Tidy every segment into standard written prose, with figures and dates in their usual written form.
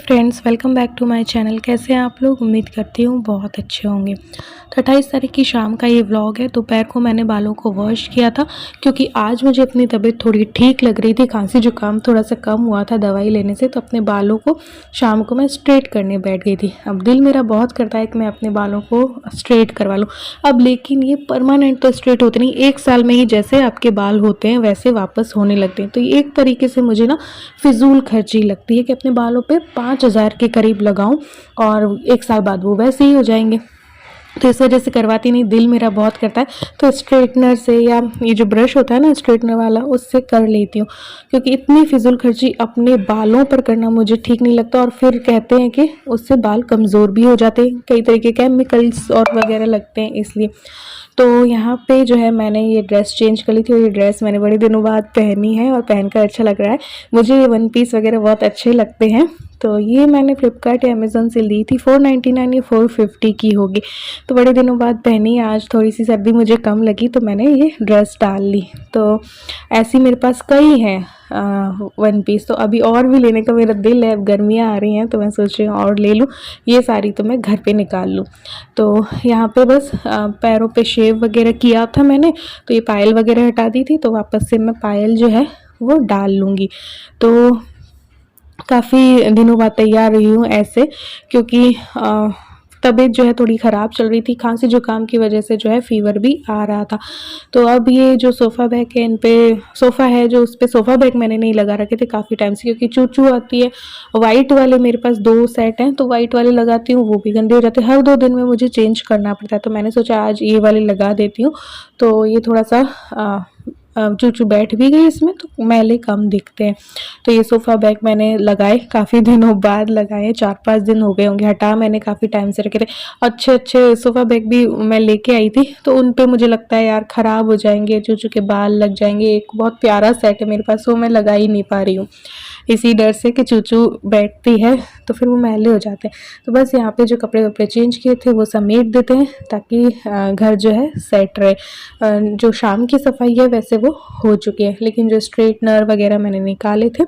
Friends, welcome back to my channel. कैसे हैं आप लोग? उम्मीद करती हूँ बहुत अच्छे होंगे। तो 28 तारीख की शाम का ये व्लॉग है। दोपहर को मैंने बालों को वॉश किया था क्योंकि आज मुझे अपनी तबीयत थोड़ी ठीक लग रही थी। खांसी जुकाम थोड़ा सा कम हुआ था दवाई लेने से, तो अपने बालों को शाम को मैं स्ट्रेट करने बैठ गई थी। अब दिल मेरा बहुत करता है कि मैं अपने बालों को स्ट्रेट करवा लूँ। अब लेकिन ये परमानेंट तो स्ट्रेट होते नहीं, 1 साल में ही जैसे आपके बाल होते हैं वैसे वापस होने लगते हैं। तो ये एक तरीके से मुझे ना फिजूल खर्ची लगती है कि अपने बालों पे 5,000 के करीब लगाऊं और 1 साल बाद वो वैसे ही हो जाएंगे। तो इस वजह से करवाती नहीं। दिल मेरा बहुत करता है तो स्ट्रेटनर से या ये जो ब्रश होता है ना स्ट्रेटनर वाला, उससे कर लेती हूँ, क्योंकि इतनी फिजूल खर्ची अपने बालों पर करना मुझे ठीक नहीं लगता। और फिर कहते हैं कि उससे बाल कमज़ोर भी हो जाते हैं, कई तरीके के केमिकल्स और वगैरह लगते हैं इसलिए। तो यहाँ पे जो है मैंने ये ड्रेस चेंज कर ली थी और ये ड्रेस मैंने बड़े दिनों बाद पहनी है और पहनकर अच्छा लग रहा है। मुझे ये वन पीस वगैरह बहुत अच्छे लगते हैं। तो ये मैंने फ्लिपकार्ट या अमेज़ोन से ली थी, 499 या 450 की होगी। तो बड़े दिनों बाद पहनी, आज थोड़ी सी सर्दी मुझे कम लगी तो मैंने ये ड्रेस डाल ली। तो ऐसी मेरे पास कई हैं वन पीस। तो अभी और भी लेने का मेरा दिल है। अब गर्मियाँ आ रही हैं तो मैं सोच रही हूँ और ले लूँ। ये सारी तो मैं घर पे निकाल लूँ। तो यहाँ पे बस पैरों पे शेव वगैरह किया था मैंने, तो ये पायल वगैरह हटा दी थी, तो वापस से मैं पायल जो है वो डाल लूँगी। तो काफ़ी दिनों बाद तैयार हुई हूँ ऐसे, क्योंकि तबीयत जो है थोड़ी ख़राब चल रही थी। खांसी जुकाम की वजह से जो है फ़ीवर भी आ रहा था। तो अब ये जो सोफ़ा बैग है, इन पे सोफ़ा है जो, उस पे सोफ़ा बैग मैंने नहीं लगा रखे थे काफ़ी टाइम से, क्योंकि चूचू आती है। वाइट वाले मेरे पास 2 सेट हैं, तो वाइट वाले लगाती हूँ, वो भी गंदे हो जाते हैं। हर 2 दिन में मुझे चेंज करना पड़ता है। तो मैंने सोचा आज ये वाले लगा देती हूँ, तो ये थोड़ा सा चूचू बैठ भी गई इसमें, तो मैले कम दिखते हैं। तो ये सोफ़ा बैग मैंने लगाए, काफ़ी दिनों बाद लगाए, 4-5 दिन हो गए होंगे। हटा मैंने काफ़ी टाइम से रखे थे। अच्छे अच्छे सोफ़ा बैग भी मैं लेके आई थी, तो उन पे मुझे लगता है यार ख़राब हो जाएंगे, चूचू के बाल लग जाएंगे। एक बहुत प्यारा सेट है मेरे पास, वो मैं लगा ही नहीं पा रही हूँ, इसी डर से कि चूचू बैठती है तो फिर वो मैले हो जाते हैं। तो बस यहाँ पे जो कपड़े वपड़े चेंज किए थे वो समेट देते हैं, ताकि घर जो है सेट रहे। जो शाम की सफाई है वैसे वो हो चुकी है, लेकिन जो स्ट्रेटनर वगैरह मैंने निकाले थे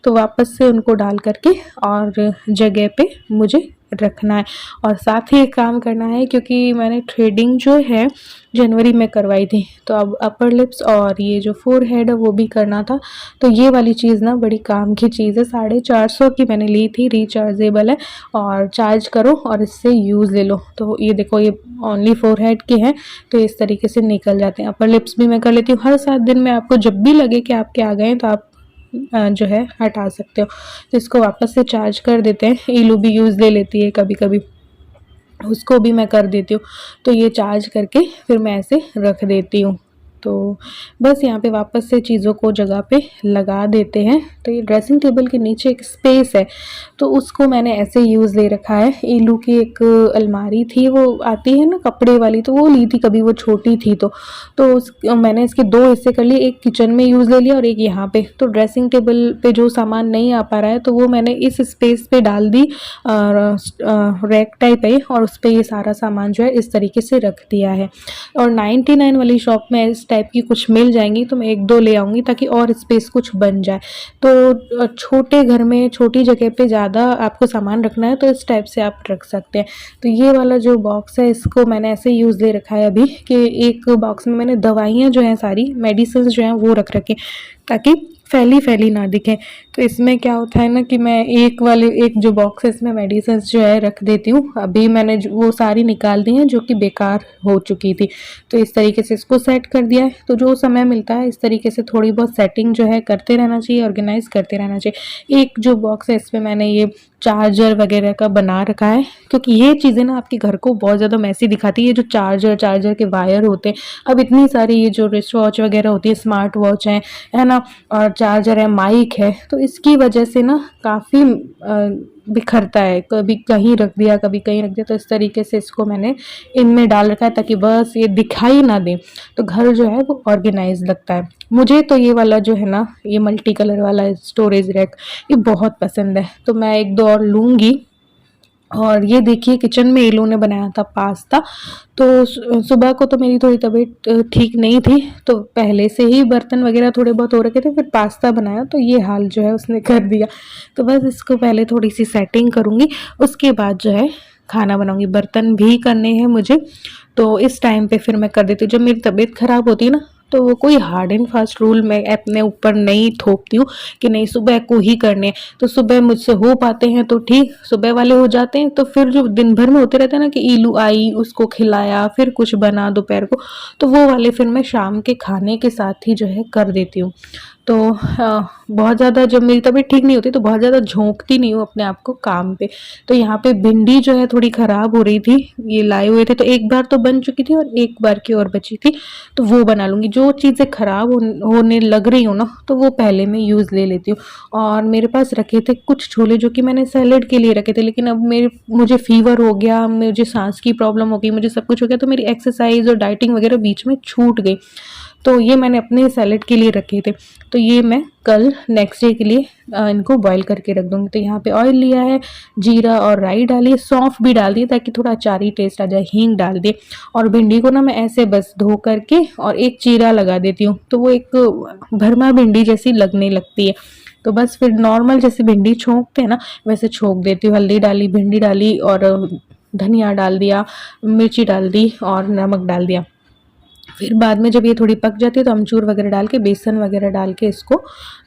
तो वापस से उनको डाल करके और जगह पे मुझे रखना है। और साथ ही एक काम करना है, क्योंकि मैंने थ्रेडिंग जो है जनवरी में करवाई थी, तो अब अपर लिप्स और ये जो फोरहेड है वो भी करना था। तो ये वाली चीज़ ना बड़ी काम की चीज़ है। 450 की मैंने ली थी, रिचार्जेबल है और चार्ज करो और इससे यूज़ ले लो। तो ये देखो, ये ओनली फोरहेड के हैं, तो इस तरीके से निकल जाते हैं। अपर लिप्स भी मैं कर लेती हूँ। हर 7 दिन में आपको जब भी लगे कि आपके आ गए हैं तो आप जो है हटा सकते हो। तो इसको वापस से चार्ज कर देते हैं। ईलू भी यूज़ ले लेती है कभी कभी, उसको भी मैं कर देती हूँ। तो ये चार्ज करके फिर मैं ऐसे रख देती हूँ। तो बस यहाँ पे वापस से चीज़ों को जगह पे लगा देते हैं। तो ये ड्रेसिंग टेबल के नीचे एक स्पेस है, तो उसको मैंने ऐसे यूज़ ले रखा है। ईलू की एक अलमारी थी, वो आती है ना कपड़े वाली, तो वो ली थी कभी, वो छोटी थी तो मैंने इसके 2 हिस्से कर लिए, एक किचन में यूज़ ले लिया और एक यहाँ पे। तो ड्रेसिंग टेबल पे जो सामान नहीं आ पा रहा है तो वो मैंने इस स्पेस पे डाल दी, रैक टाइप है, और उस पर ये सारा सामान जो है इस तरीके से रख दिया है। और 99 वाली शॉप में इस टाइप की कुछ मिल जाएंगी तो मैं 1-2 ले आऊँगी, ताकि और स्पेस कुछ बन जाए। तो छोटे घर में छोटी जगह पे ज़्यादा आपको सामान रखना है तो इस टाइप से आप रख सकते हैं। तो ये वाला जो बॉक्स है इसको मैंने ऐसे यूज़ ले रखा है अभी, कि एक बॉक्स में मैंने दवाइयाँ जो हैं, सारी मेडिसिन जो हैं वो रख रखी, ताकि फैली फैली ना दिखें। तो इसमें क्या होता है ना कि मैं एक जो बॉक्स है इसमें मेडिसिन जो है रख देती हूँ। अभी मैंने वो सारी निकाल दी हैं जो कि बेकार हो चुकी थी। तो इस तरीके से इसको सेट कर दिया है। तो जो समय मिलता है इस तरीके से थोड़ी बहुत सेटिंग जो है करते रहना चाहिए, ऑर्गेनाइज करते रहना चाहिए। एक जो बॉक्स है इसमें मैंने ये चार्जर वगैरह का बना रखा है, क्योंकि ये चीज़ें ना आपके घर को बहुत ज़्यादा मैसी दिखाती है। जो चार्जर के वायर होते हैं, अब इतनी सारी ये जो रिस्ट वॉच वगैरह होती है, स्मार्ट वॉच है ना, और चार्जर है, माइक है, तो इसकी वजह से ना काफ़ी बिखरता है। कभी कहीं रख दिया, कभी कहीं रख दिया। तो इस तरीके से इसको मैंने इनमें डाल रखा है, ताकि बस ये दिखाई ना दे, तो घर जो है वो ऑर्गेनाइज लगता है। मुझे तो ये वाला जो है ना, ये मल्टी कलर वाला स्टोरेज रैक, ये बहुत पसंद है। तो मैं 1-2 और लूँगी, और ये देखिए किचन में इलू ने बनाया था पास्ता। तो सुबह को तो मेरी थोड़ी तबीयत ठीक नहीं थी, तो पहले से ही बर्तन वगैरह थोड़े बहुत हो रखे थे, फिर पास्ता बनाया तो ये हाल जो है उसने कर दिया। तो बस इसको पहले थोड़ी सी सेटिंग करूँगी, उसके बाद जो है खाना बनाऊँगी। बर्तन भी करने हैं मुझे, तो इस टाइम पे फिर मैं कर देती हूँ। जब मेरी तबीयत ख़राब होती है ना, तो वो कोई हार्ड एंड फास्ट रूल मैं अपने ऊपर नहीं थोपती हूँ कि नहीं सुबह को ही करने हैं। तो सुबह मुझसे हो पाते हैं तो ठीक, सुबह वाले हो जाते हैं तो फिर जो दिन भर में होते रहते हैं ना कि इलू आई उसको खिलाया फिर कुछ बना दोपहर को, तो वो वाले फिर मैं शाम के खाने के साथ ही जो है कर देती हूँ। तो बहुत ज़्यादा जब मेरी तबीयत ठीक नहीं होती तो बहुत ज़्यादा झोंकती नहीं हूँ अपने आप को काम पे। तो यहाँ पे भिंडी जो है थोड़ी ख़राब हो रही थी, ये लाए हुए थे तो एक बार तो बन चुकी थी और एक बार की और बची थी, तो वो बना लूँगी। जो चीज़ें ख़राब होने लग रही हो ना, तो वो पहले मैं यूज़ ले लेती हूँ। और मेरे पास रखे थे कुछ छोले जो कि मैंने सैलेड के लिए रखे थे, लेकिन अब मुझे फ़ीवर हो गया, मुझे सांस की प्रॉब्लम हो गई, मुझे सब कुछ हो गया, तो मेरी एक्सरसाइज और डाइटिंग वगैरह बीच में छूट गई। तो ये मैंने अपने सैलेड के लिए रखे थे, तो ये मैं कल नेक्स्ट डे के लिए इनको बॉईल करके रख दूँगी। तो यहाँ पे ऑयल लिया है, जीरा और राई डाली है, सौंफ भी डाल दी ताकि थोड़ा अचारी टेस्ट आ जाए, हींग डाल दिए। और भिंडी को ना मैं ऐसे बस धो करके और एक चीरा लगा देती हूँ, तो वो एक भरमा भिंडी जैसी लगने लगती है। तो बस फिर नॉर्मल जैसे भिंडी छोंकते हैं ना, वैसे छोंक देती हूँ। हल्दी डाली, भिंडी डाली और धनिया डाल दिया, मिर्ची डाल दी और नमक डाल दिया। फिर बाद में जब ये थोड़ी पक जाती है तो अमचूर वगैरह डाल के, बेसन वगैरह डाल के इसको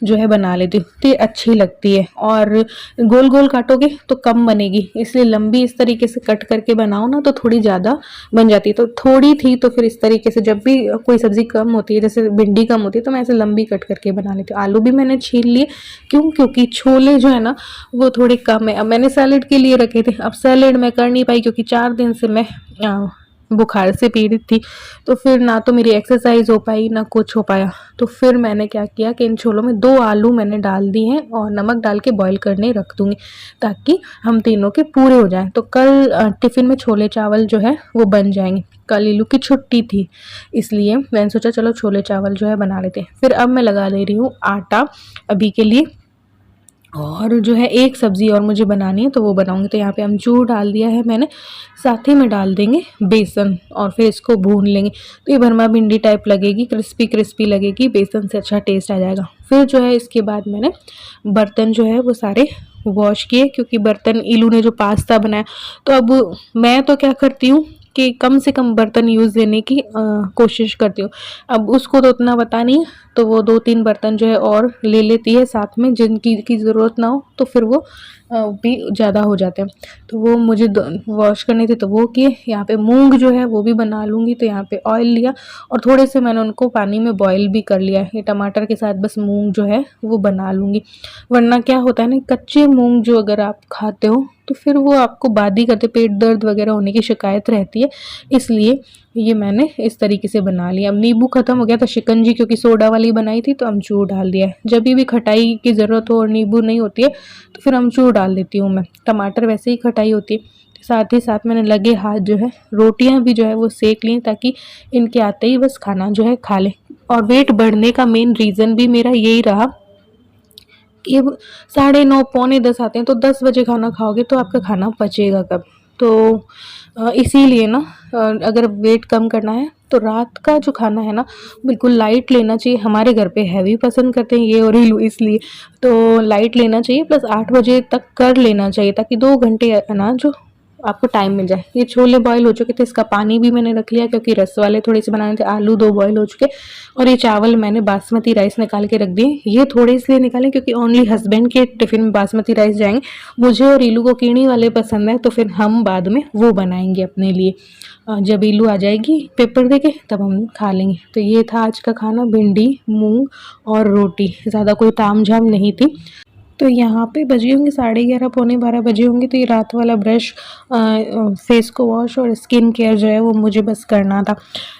जो है बना लेती हूँ, तो ये अच्छी लगती है। और गोल गोल काटोगे तो कम बनेगी, इसलिए लंबी इस तरीके से कट करके बनाओ ना तो थोड़ी ज़्यादा बन जाती है। तो थोड़ी थी तो फिर इस तरीके से जब भी कोई सब्ज़ी कम होती है, जैसे भिंडी कम होती है, तो मैं ऐसे लंबी कट करके बना लेती हूँ। आलू भी मैंने छील लिए, क्यों? क्योंकि छोले जो है ना वो थोड़े कम है। अब मैंने सैलेड के लिए रखे थे, अब सैलेड मैं कर नहीं पाई क्योंकि 4 दिन से मैं बुखार से पीड़ित थी, तो फिर ना तो मेरी एक्सरसाइज हो पाई ना कुछ हो पाया। तो फिर मैंने क्या किया कि इन छोलों में 2 आलू मैंने डाल दिए हैं और नमक डाल के बॉईल करने रख दूँगी, ताकि हम तीनों के पूरे हो जाएँ। तो कल टिफ़िन में छोले चावल जो है वो बन जाएंगे। कल इलू की छुट्टी थी, इसलिए मैंने सोचा चलो छोले चावल जो है बना लेते हैं। फिर अब मैं लगा दे रही हूँ आटा अभी के लिए, और जो है एक सब्ज़ी और मुझे बनानी है तो वो बनाऊंगी। तो यहाँ पे अमचूर डाल दिया है मैंने, साथ ही में डाल देंगे बेसन और फिर इसको भून लेंगे। तो ये भरमा भिंडी टाइप लगेगी, क्रिस्पी क्रिस्पी लगेगी, बेसन से अच्छा टेस्ट आ जाएगा। फिर जो है इसके बाद मैंने बर्तन जो है वो सारे वॉश किए, क्योंकि बर्तन इलू ने जो पास्ता बनाया, तो अब मैं तो क्या करती हूँ कि कम से कम बर्तन यूज़ लेने की कोशिश करती हूँ। अब उसको तो उतना पता नहीं है, तो वो 2-3 बर्तन जो है और ले लेती है साथ में, जिनकी की ज़रूरत ना हो तो फिर वो भी ज़्यादा हो जाते हैं। तो वो मुझे वॉश करने थे तो वो किए। यहाँ पे मूंग जो है वो भी बना लूँगी, तो यहाँ पे ऑयल लिया और थोड़े से मैंने उनको पानी में बॉईल भी कर लिया है। ये टमाटर के साथ बस मूंग जो है वो बना लूँगी, वरना क्या होता है ना, कच्चे मूंग जो अगर आप खाते हो तो फिर वो आपको बादी करते, पेट दर्द वगैरह होने की शिकायत रहती है। इसलिए ये मैंने इस तरीके से बना लिया। अब नींबू ख़त्म हो गया था, शिकंजी क्योंकि सोडा वाली बनाई थी तो अमचूर डाल दिया है। जब भी खटाई की ज़रूरत हो और नींबू नहीं होती है तो फिर अमचूर डाल देती हूँ मैं। टमाटर वैसे ही खटाई होती है। साथ ही साथ मैंने लगे हाथ जो है रोटियां भी जो है वो सेक ली, ताकि इनके आते ही बस खाना जो है खा लें। और वेट बढ़ने का मेन रीज़न भी मेरा यही रहा, ये 9:30 पौने 10 आते हैं, तो 10 बजे खाना खाओगे तो आपका खाना पचेगा कब? तो इसीलिए ना अगर वेट कम करना है तो रात का जो खाना है ना बिल्कुल लाइट लेना चाहिए। हमारे घर पे हैवी पसंद करते हैं ये और इलू, इसलिए तो लाइट लेना चाहिए, प्लस 8 बजे तक कर लेना चाहिए, ताकि 2 घंटे अनाज जो आपको टाइम मिल जाए। ये छोले बॉईल हो चुके थे, इसका पानी भी मैंने रख लिया क्योंकि रस वाले थोड़े से बनाने थे। आलू 2 बॉईल हो चुके, और ये चावल मैंने बासमती राइस निकाल के रख दिए। ये थोड़े इसलिए निकाले क्योंकि ओनली हस्बैंड के टिफ़िन में बासमती राइस जाएंगे, मुझे और इलू को कीड़ी वाले पसंद है, तो फिर हम बाद में वो बनाएंगे अपने लिए। जब इलू आ जाएगी पेपर देके तब हम खा लेंगे। तो ये था आज का खाना, भिंडी, मूंग और रोटी। ज़्यादा कोई ताम झाम नहीं थी। तो यहाँ पे बजे होंगे 11:30 पौने 12 बजे होंगे। तो ये रात वाला ब्रश, फेस को वॉश और स्किन केयर जो है वो मुझे बस करना था।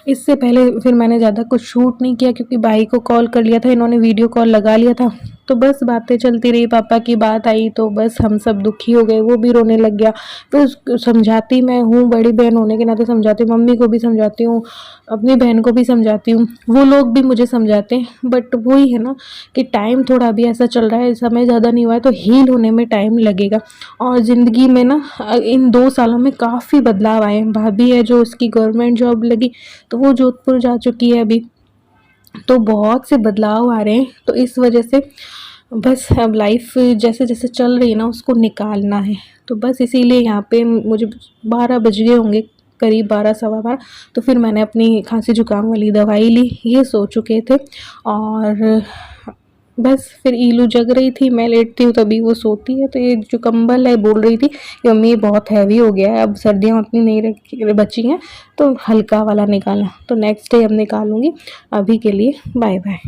इससे पहले फिर मैंने ज़्यादा कुछ शूट नहीं किया क्योंकि भाई को कॉल कर लिया था, इन्होंने वीडियो कॉल लगा लिया था। तो बस बातें चलती रही, पापा की बात आई तो बस हम सब दुखी हो गए, वो भी रोने लग गया। फिर समझाती मैं हूँ, बड़ी बहन होने के नाते समझाती हूँ, मम्मी को भी समझाती हूँ, अपनी बहन को भी समझाती हूँ, वो लोग भी मुझे समझाते हैं। बट वही है ना कि टाइम थोड़ा अभी ऐसा चल रहा है, समय ज़्यादा नहीं हुआ है तो हील होने में टाइम लगेगा। और ज़िंदगी में ना इन 2 सालों में काफ़ी बदलाव आए हैं। भाभी है जो, उसकी गवर्नमेंट जॉब लगी तो वो जोधपुर जा चुकी है अभी, तो बहुत से बदलाव आ रहे हैं। तो इस वजह से बस अब लाइफ जैसे जैसे चल रही है ना उसको निकालना है। तो बस इसीलिए यहाँ पे मुझे 12 बज गए होंगे, करीब 12 सवा 12। तो फिर मैंने अपनी खांसी जुकाम वाली दवाई ली, ये सो चुके थे। और बस फिर ईलू जग रही थी, मैं लेटती हूँ तभी वो सोती है। तो ये जो कंबल है बोल रही थी कि मम्मी ये बहुत हैवी हो गया है, अब सर्दियाँ उतनी नहीं रखी बची हैं तो हल्का वाला निकालना। तो नेक्स्ट डे अब निकालूंगी। अभी के लिए बाय बाय।